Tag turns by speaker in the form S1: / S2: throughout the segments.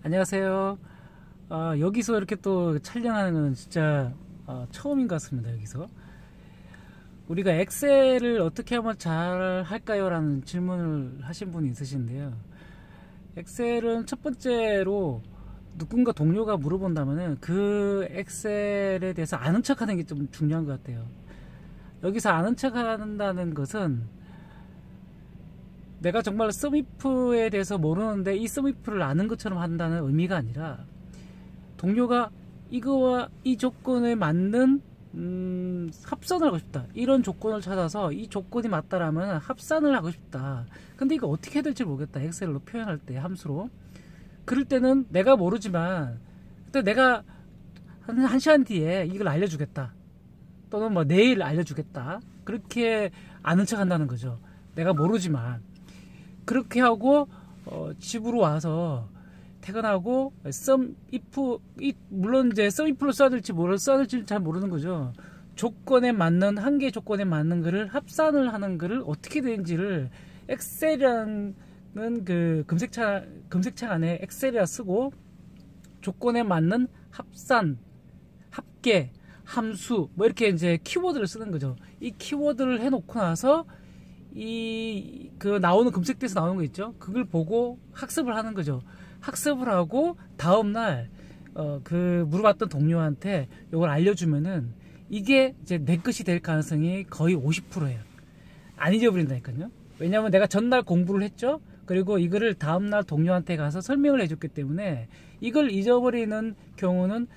S1: 안녕하세요. 여기서 이렇게 또 촬영하는 건 진짜 처음인 것 같습니다. 여기서 우리가 엑셀을 어떻게 하면 잘 할까요? 라는 질문을 하신 분이 있으신데요. 엑셀은 첫 번째로 누군가 동료가 물어본다면은 그 엑셀에 대해서 아는 척 하는 게 좀 중요한 것 같아요. 여기서 아는 척 한다는 것은 내가 정말 썸이프에 대해서 모르는데 이 썸이프를 아는 것처럼 한다는 의미가 아니라, 동료가 이거와 이 조건에 맞는 합산을 하고 싶다, 이런 조건을 찾아서 이 조건이 맞다라면 합산을 하고 싶다. 근데 이거 어떻게 해야 될지 모르겠다, 엑셀로 표현할 때 함수로. 그럴 때는 내가 모르지만 그때 내가 한 시간 뒤에 이걸 알려주겠다, 또는 뭐 내일 알려주겠다, 그렇게 아는 척 한다는 거죠. 내가 모르지만 그렇게 하고 집으로 와서 퇴근하고 물론 이제 썸이프로 써야 될지 잘 모르는 거죠. 조건에 맞는, 한 개 조건에 맞는 거를 합산을 하는 거를 어떻게 되는지를 엑셀이라는 그 검색창 안에 엑셀이라 쓰고, 조건에 맞는 합산, 합계, 함수 뭐 이렇게 이제 키워드를 쓰는 거죠. 이 키워드를 해놓고 나서 그 나오는 검색대에서 나오는 거 있죠. 그걸 보고 학습을 하는 거죠. 학습을 하고 다음날 그 물어봤던 동료한테 이걸 알려주면은 이게 이제 내 것이 될 가능성이 거의 50%예요. 안 잊어버린다니까요. 왜냐하면 내가 전날 공부를 했죠. 그리고 이거를 다음날 동료한테 가서 설명을 해줬기 때문에 이걸 잊어버리는 경우는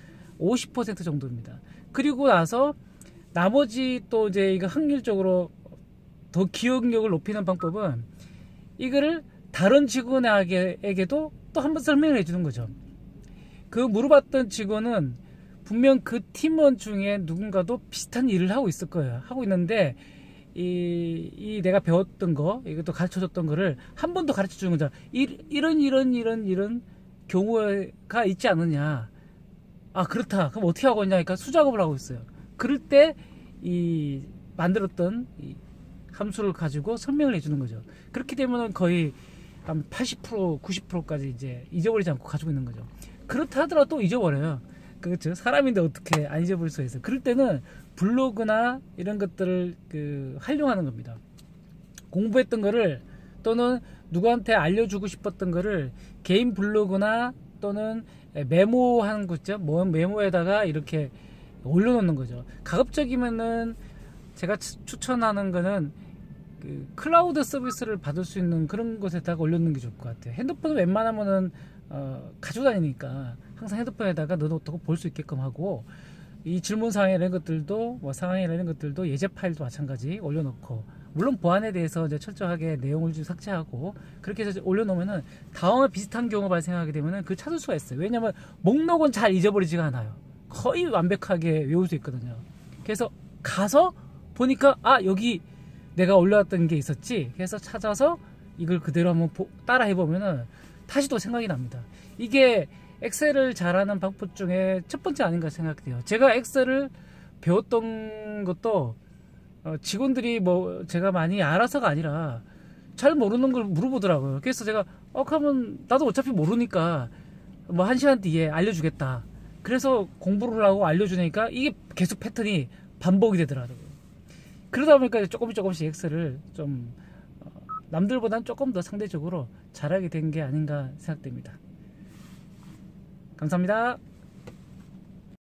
S1: 50% 정도입니다. 그리고 나서 나머지 또 이제 이거 확률적으로 더 기억력을 높이는 방법은, 이거를 다른 직원에게도 또 한 번 설명을 해주는 거죠. 그 물어봤던 직원은 분명 그 팀원 중에 누군가도 비슷한 일을 하고 있을 거예요. 하고 있는데 이 내가 배웠던 거, 이것도 가르쳐줬던 거를 한 번 더 가르쳐주는 거죠. 이런 경우가 있지 않느냐. 아, 그렇다. 그럼 어떻게 하고 있냐. 그러니까 수작업을 하고 있어요. 그럴 때 이 만들었던 이 함수를 가지고 설명을 해주는 거죠. 그렇게 되면 거의 한 80%, 90%까지 이제 잊어버리지 않고 가지고 있는 거죠. 그렇다 하더라도 또 잊어버려요. 그렇죠. 사람인데 어떻게 안 잊어버릴 수가 있어요. 그럴 때는 블로그나 이런 것들을 활용하는 겁니다. 공부했던 거를, 또는 누구한테 알려주고 싶었던 거를 개인 블로그나 또는 메모하는 거 있죠. 메모에다가 이렇게 올려놓는 거죠. 가급적이면은 제가 추천하는 거는 클라우드 서비스를 받을 수 있는 그런 곳에다가 올려놓는 게 좋을 것 같아요. 핸드폰은 웬만하면은 가지고 다니니까 항상 핸드폰에다가 넣어놓고 볼 수 있게끔 하고, 이 질문사항 이런 것들도, 뭐 상황이나 이런 것들도 예제 파일도 마찬가지 올려놓고, 물론 보안에 대해서 이제 철저하게 내용을 좀 삭제하고, 그렇게 해서 올려놓으면은 다음에 비슷한 경우가 발생하게 되면은 그 찾을 수가 있어요. 왜냐면 목록은 잘 잊어버리지가 않아요. 거의 완벽하게 외울 수 있거든요. 그래서 가서 보니까 여기 내가 올려놨던 게 있었지. 그래서 찾아서 이걸 그대로 한번 따라 해보면은 다시 또 생각이 납니다. 이게 엑셀을 잘하는 방법 중에 첫 번째 아닌가 생각돼요. 제가 엑셀을 배웠던 것도 직원들이 뭐 제가 많이 알아서가 아니라 잘 모르는 걸 물어보더라고요. 그래서 제가 그러면 나도 어차피 모르니까 뭐 한 시간 뒤에 알려주겠다. 그래서 공부를 하고 알려주니까 이게 계속 패턴이 반복이 되더라고요. 그러다 보니까 조금씩 엑셀을 좀 남들보다는 조금 더 상대적으로 잘하게 된 게 아닌가 생각됩니다. 감사합니다.